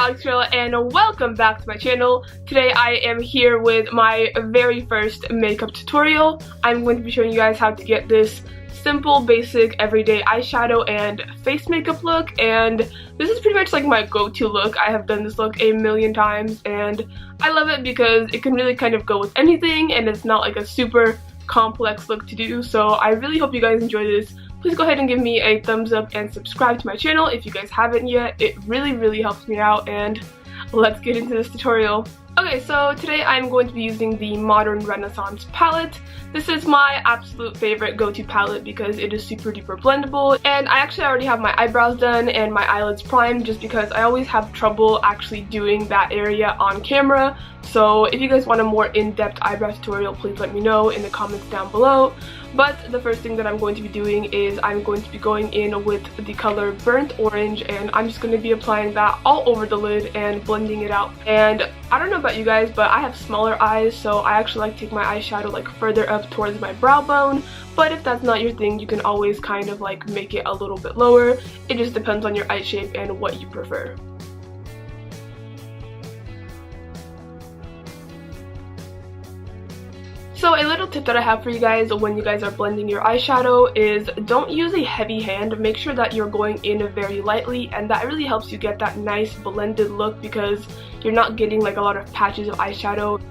Alex and welcome back to my channel. Today I am here with my very first makeup tutorial. I'm going to be showing you guys how to get this simple, basic, everyday eyeshadow and face makeup look, and this is pretty much like my go-to look. I have done this look a million times and I love it because it can really kind of go with anything and it's not like a super complex look to do, so I really hope you guys enjoy this. Please go ahead and give me a thumbs up and subscribe to my channel if you guys haven't yet. It really helps me out, and let's get into this tutorial. Okay, so today I'm going to be using the Modern Renaissance palette. This is my absolute favorite go-to palette because it is super duper blendable, and I actually already have my eyebrows done and my eyelids primed just because I always have trouble actually doing that area on camera. So if you guys want a more in-depth eyebrow tutorial, please let me know in the comments down below. But the first thing that I'm going to be doing is I'm going to be going in with the color Burnt Orange, and I'm just going to be applying that all over the lid and blending it out. And I don't know about you guys, but I have smaller eyes, so I actually like to take my eyeshadow like further up towards my brow bone. But if that's not your thing, you can always kind of like make it a little bit lower. It just depends on your eye shape and what you prefer. So a little tip that I have for you guys when you guys are blending your eyeshadow is don't use a heavy hand. Make sure that you're going in very lightly, and that really helps you get that nice blended look because you're not getting like a lot of patches of eyeshadow.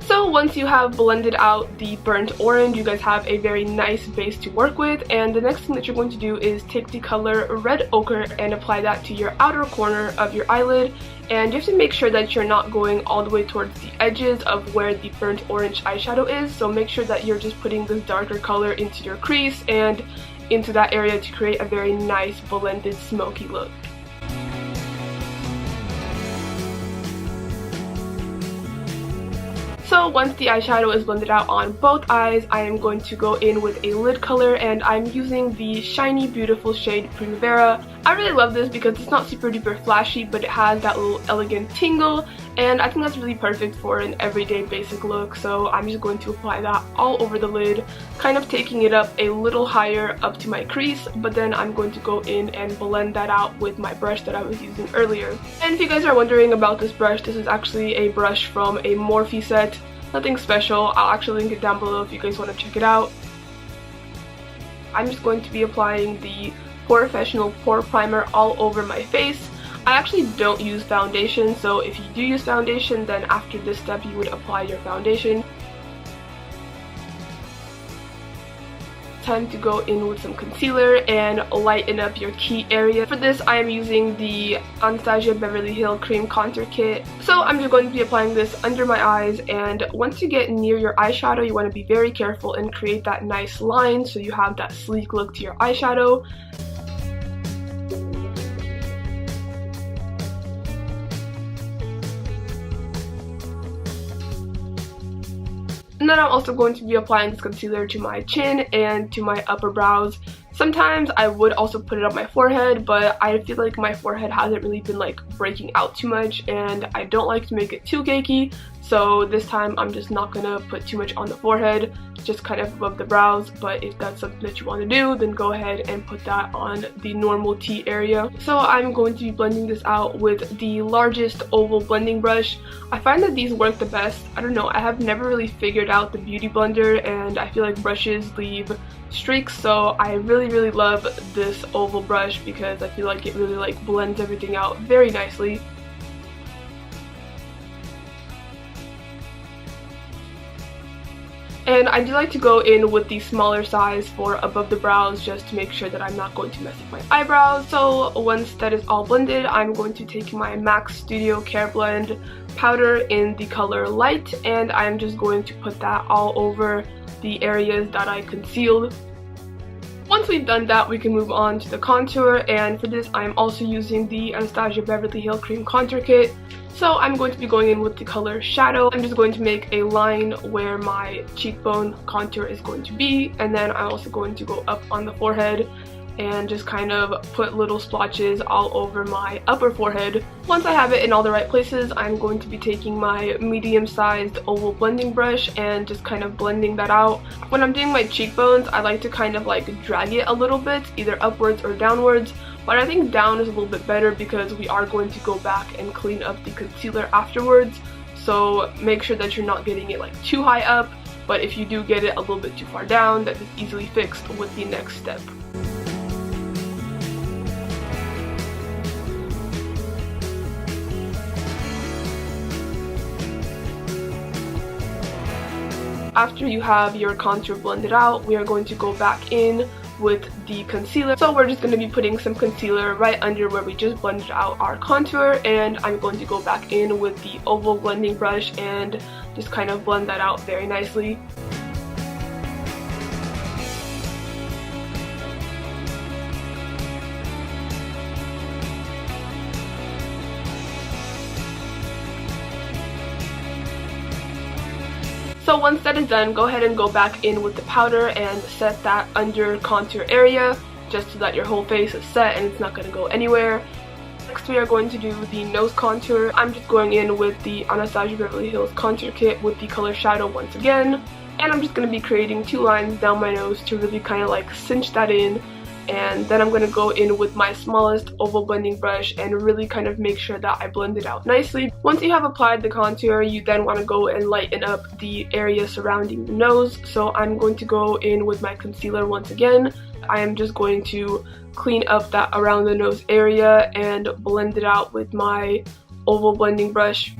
So once you have blended out the burnt orange, you guys have a very nice base to work with, and the next thing that you're going to do is take the color Red Ochre and apply that to your outer corner of your eyelid. And you have to make sure that you're not going all the way towards the edges of where the burnt orange eyeshadow is, so make sure that you're just putting this darker color into your crease and into that area to create a very nice blended smoky look. So once the eyeshadow is blended out on both eyes, I am going to go in with a lid color, and I'm using the shiny beautiful shade Primavera. I really love this because it's not super duper flashy, but it has that little elegant tingle, and I think that's really perfect for an everyday basic look. So I'm just going to apply that all over the lid, kind of taking it up a little higher up to my crease, but then I'm going to go in and blend that out with my brush that I was using earlier. And if you guys are wondering about this brush, this is actually a brush from a Morphe set. Nothing special. I'll actually link it down below if you guys want to check it out. I'm just going to be applying the Professional Pore Primer all over my face. I actually don't use foundation, so if you do use foundation, then after this step you would apply your foundation. Time to go in with some concealer and lighten up your key area. For this, I am using the Anastasia Beverly Hills Cream Contour Kit. So I'm just going to be applying this under my eyes, and once you get near your eyeshadow, you want to be very careful and create that nice line so you have that sleek look to your eyeshadow. And then I'm also going to be applying this concealer to my chin and to my upper brows. Sometimes I would also put it on my forehead, but I feel like my forehead hasn't really been like breaking out too much, and I don't like to make it too cakey. So this time I'm just not gonna put too much on the forehead, just kind of above the brows. But if that's something that you want to do, then go ahead and put that on the normal T area. So I'm going to be blending this out with the largest oval blending brush. I find that these work the best. I don't know, I have never really figured out the beauty blender, and I feel like brushes leave streaks, so I really love this oval brush because I feel like it really like blends everything out very nicely. And I do like to go in with the smaller size for above the brows just to make sure that I'm not going to mess up my eyebrows. So once that is all blended, I'm going to take my MAC Studio Care Blend powder in the color Light, and I'm just going to put that all over the areas that I concealed. Once we've done that, we can move on to the contour, and for this I'm also using the Anastasia Beverly Hills Cream Contour Kit. So I'm going to be going in with the color Shadow. I'm just going to make a line where my cheekbone contour is going to be, and then I'm also going to go up on the forehead and just kind of put little splotches all over my upper forehead. Once I have it in all the right places, I'm going to be taking my medium-sized oval blending brush and just kind of blending that out. When I'm doing my cheekbones, I like to kind of like drag it a little bit, either upwards or downwards, but I think down is a little bit better because we are going to go back and clean up the concealer afterwards. So make sure that you're not getting it like too high up, but if you do get it a little bit too far down, that is easily fixed with the next step. After you have your contour blended out, we are going to go back in with the concealer. So we're just going to be putting some concealer right under where we just blended out our contour, and I'm going to go back in with the oval blending brush and just kind of blend that out very nicely. So once that is done, go ahead and go back in with the powder and set that under contour area, just so that your whole face is set and it's not going to go anywhere. Next we are going to do the nose contour. I'm just going in with the Anastasia Beverly Hills contour kit with the color shadow once again. And I'm just going to be creating 2 lines down my nose to really kind of like cinch that in. And then I'm going to go in with my smallest oval blending brush and really kind of make sure that I blend it out nicely. Once you have applied the contour, you then want to go and lighten up the area surrounding the nose. So I'm going to go in with my concealer once again. I am just going to clean up that around the nose area and blend it out with my oval blending brush.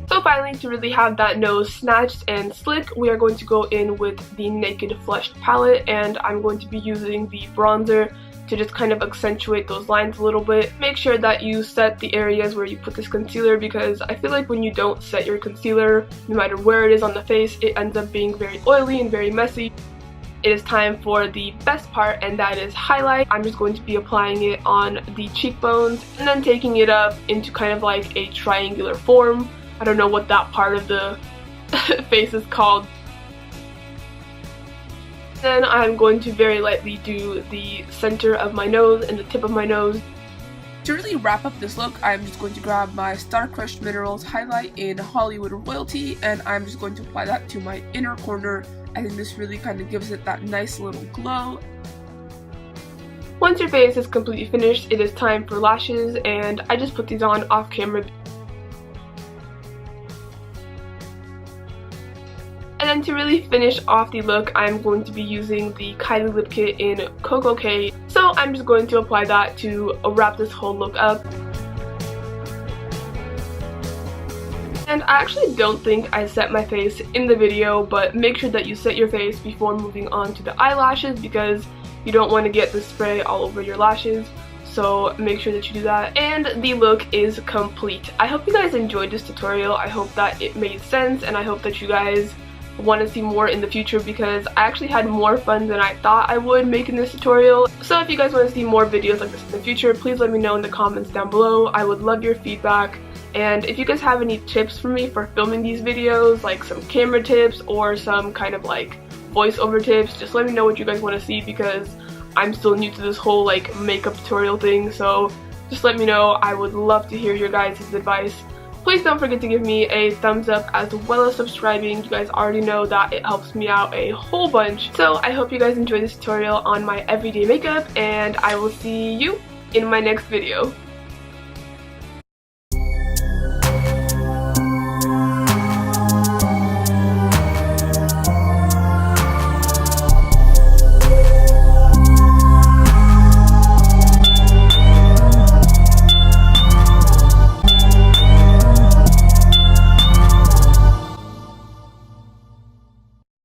So finally, to really have that nose snatched and slick, we are going to go in with the Naked Flushed palette, and I'm going to be using the bronzer to just kind of accentuate those lines a little bit. Make sure that you set the areas where you put this concealer, because I feel like when you don't set your concealer, no matter where it is on the face, it ends up being very oily and very messy. It is time for the best part, and that is highlight. I'm just going to be applying it on the cheekbones and then taking it up into kind of like a triangular form. I don't know what that part of the face is called. Then I'm going to very lightly do the center of my nose and the tip of my nose. To really wrap up this look, I'm just going to grab my Star Crushed Minerals highlight in Hollywood Royalty, and I'm just going to apply that to my inner corner. I think this really kind of gives it that nice little glow. Once your face is completely finished, it is time for lashes, and I just put these on off camera. And then to really finish off the look, I'm going to be using the Kylie Lip Kit in Cocoa K. So I'm just going to apply that to wrap this whole look up. And I actually don't think I set my face in the video, but make sure that you set your face before moving on to the eyelashes, because you don't want to get the spray all over your lashes. So make sure that you do that. And the look is complete. I hope you guys enjoyed this tutorial. I hope that it made sense, and I hope that you guys want to see more in the future, because I actually had more fun than I thought I would making this tutorial. So if you guys want to see more videos like this in the future, please let me know in the comments down below. I would love your feedback. And if you guys have any tips for me for filming these videos, like some camera tips or some kind of like voiceover tips, just let me know what you guys want to see, because I'm still new to this whole like makeup tutorial thing. So just let me know. I would love to hear your guys' advice. Please don't forget to give me a thumbs up as well as subscribing. You guys already know that it helps me out a whole bunch. So I hope you guys enjoyed this tutorial on my everyday makeup, and I will see you in my next video.